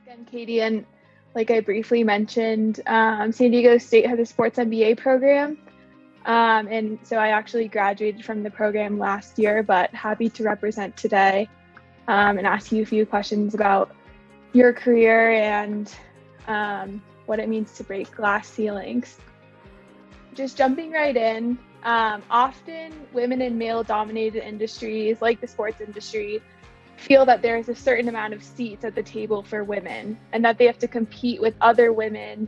Again, Katie, and like I briefly mentioned, San Diego State has a sports MBA program. And so I actually graduated from the program last year, but happy to represent today and ask you a few questions about your career and what it means to break glass ceilings. Just jumping right in, often women in male-dominated industries like the sports industry feel that there is a certain amount of seats at the table for women and that they have to compete with other women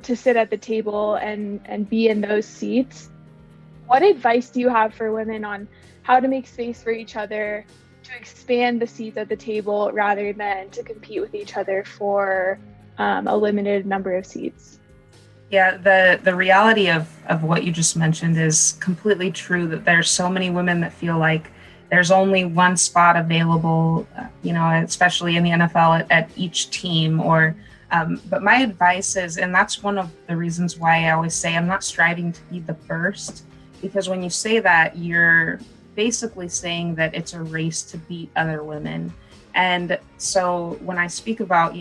to sit at the table and be in those seats. What advice do you have for women on how to make space for each other, to expand the seats at the table rather than to compete with each other for a limited number of seats? Yeah, the reality of what you just mentioned is completely true, that there's so many women that feel like there's only one spot available, especially in the NFL at each team. But my advice is, and that's one of the reasons why I always say I'm not striving to be the first, because when you say that, you're basically saying that it's a race to beat other women. And so when I speak about,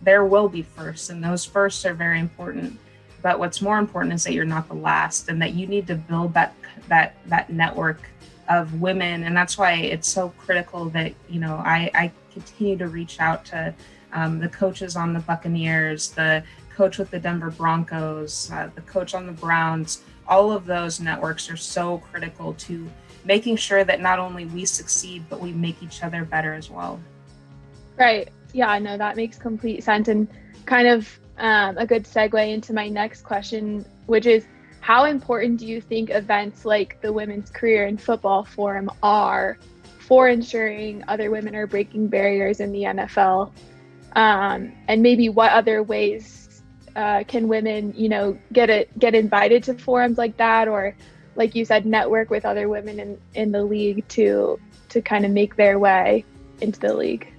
there will be firsts, and those firsts are very important. But what's more important is that you're not the last, and that you need to build that network of women. And that's why it's so critical that, I continue to reach out to the coaches on the Buccaneers, the coach with the Denver Broncos, the coach on the Browns. All of those networks are so critical to making sure that not only we succeed, but we make each other better as well. Right. Yeah, no, that makes complete sense. And kind of a good segue into my next question, which is, how important do you think events like the Women's Career in Football Forum are for ensuring other women are breaking barriers in the NFL? And maybe what other ways can women, get invited to forums like that, or, like you said, network with other women in the league to kind of make their way into the league?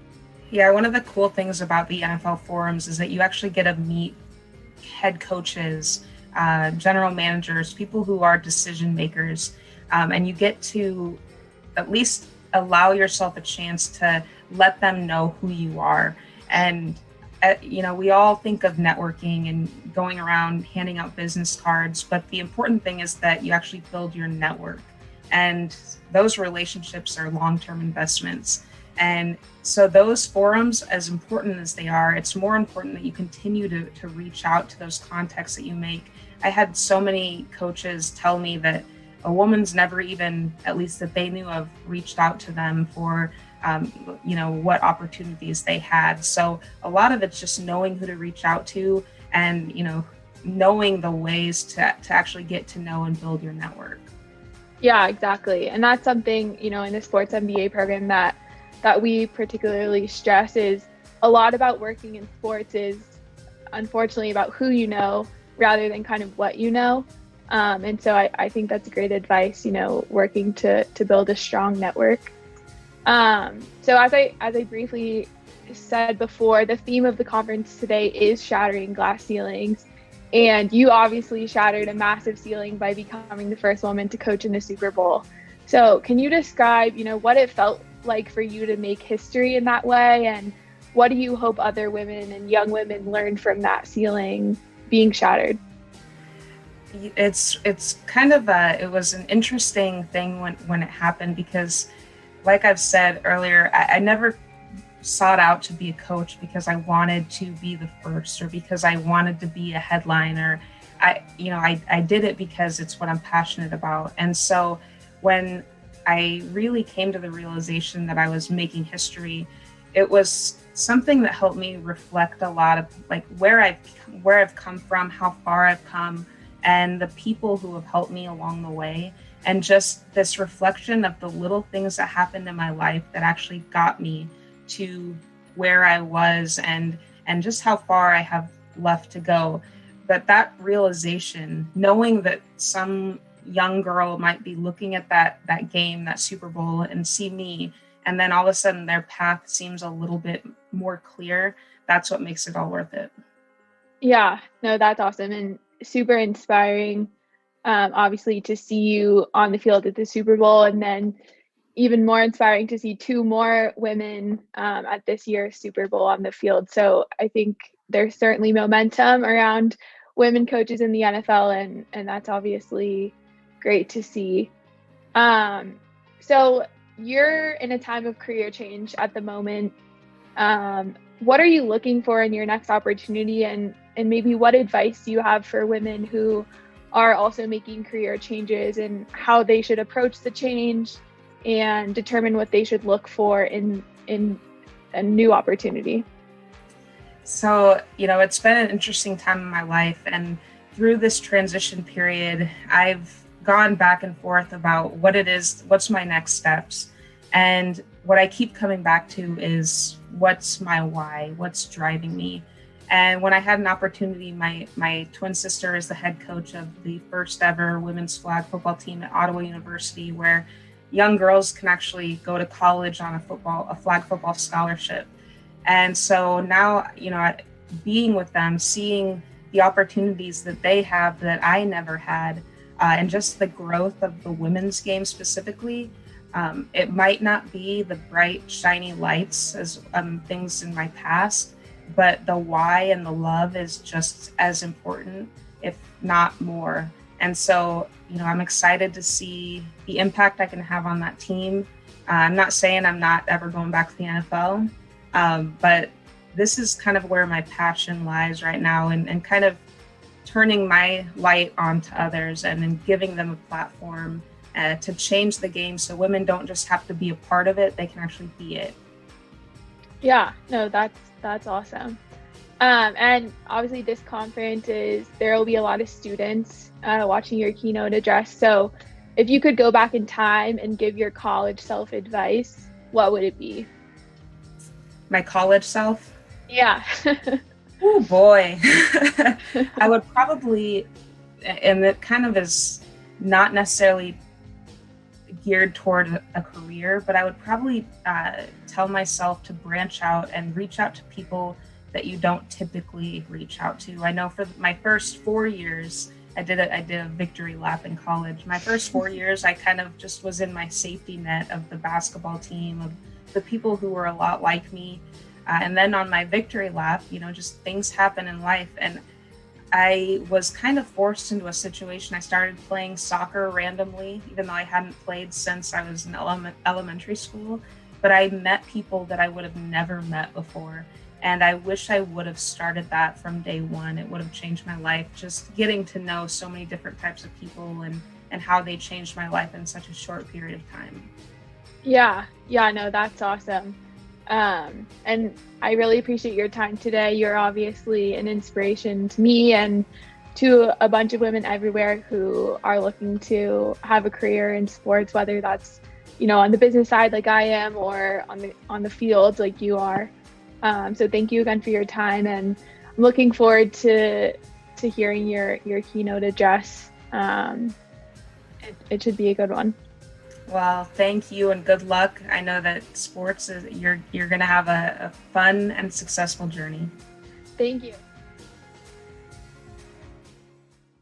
Yeah, one of the cool things about the NFL forums is that you actually get to meet head coaches, general managers, people who are decision makers, and you get to at least allow yourself a chance to let them know who you are. And we all think of networking and going around handing out business cards, but the important thing is that you actually build your network, and those relationships are long-term investments. And so those forums, as important as they are, it's more important that you continue to reach out to those contacts that you make. I had so many coaches tell me that a woman's never even, at least that they knew of, reached out to them for, what opportunities they had. So a lot of it's just knowing who to reach out to and, knowing the ways to actually get to know and build your network. Yeah, exactly. And that's something, in the sports MBA program that we particularly stress is a lot about working in sports is unfortunately about who you know rather than kind of what you know. And so I think that's great advice, working to build a strong network. So as I briefly said before, the theme of the conference today is shattering glass ceilings. And you obviously shattered a massive ceiling by becoming the first woman to coach in the Super Bowl. So can you describe, what it felt like for you to make history in that way? And what do you hope other women and young women learn from that ceiling being shattered? It's kind of it was an interesting thing when it happened, because like I've said earlier, I never sought out to be a coach because I wanted to be the first or because I wanted to be a headliner. I did it because it's what I'm passionate about. And so when I really came to the realization that I was making history, it was something that helped me reflect a lot of like where I've come from, how far I've come, and the people who have helped me along the way. And just this reflection of the little things that happened in my life that actually got me to where I was and just how far I have left to go. But that realization, knowing that some young girl might be looking at that game, that Super Bowl, and see me, and then all of a sudden their path seems a little bit more clear, that's what makes it all worth it. Yeah, no, that's awesome and super inspiring. Obviously to see you on the field at the Super Bowl and then even more inspiring to see two more women at this year's Super Bowl on the field. So I think there's certainly momentum around women coaches in the NFL, and that's obviously great to see. So you're in a time of career change at the moment. What are you looking for in your next opportunity, and maybe what advice do you have for women who are also making career changes, and how they should approach the change and determine what they should look for in a new opportunity? So, it's been an interesting time in my life, and through this transition period, I've gone back and forth about what it is, what's my next steps. And what I keep coming back to is what's my why, what's driving me. And when I had an opportunity, my twin sister is the head coach of the first ever women's flag football team at Ottawa University, where young girls can actually go to college on a flag football scholarship. And so now, being with them, seeing the opportunities that they have that I never had, and just the growth of the women's game specifically, it might not be the bright, shiny lights as things in my past, but the why and the love is just as important, if not more. And so, I'm excited to see the impact I can have on that team. I'm not saying I'm not ever going back to the NFL, but this is kind of where my passion lies right now, and kind of turning my light onto others and then giving them a platform to change the game, so women don't just have to be a part of it, they can actually be it. Yeah, no, that's awesome. And obviously this conference there will be a lot of students watching your keynote address. So if you could go back in time and give your college self advice, what would it be? My college self? Yeah. Oh boy. I would probably, and it kind of is not necessarily geared toward a career, but I would probably tell myself to branch out and reach out to people that you don't typically reach out to. I know for my first 4 years, I did a victory lap in college. My first 4 years, I kind of just was in my safety net of the basketball team, of the people who were a lot like me. And then on my victory lap, just things happen in life. And I was kind of forced into a situation. I started playing soccer randomly, even though I hadn't played since I was in elementary school. But I met people that I would have never met before. And I wish I would have started that from day one. It would have changed my life, just getting to know so many different types of people and how they changed my life in such a short period of time. Yeah, no, that's awesome. And I really appreciate your time today. You're obviously an inspiration to me and to a bunch of women everywhere who are looking to have a career in sports, whether that's, on the business side like I am, or on the field like you are. So thank you again for your time, and I'm looking forward to hearing your keynote address. It should be a good one. Well, thank you and good luck. I know that sports you're going to have a fun and successful journey. Thank you.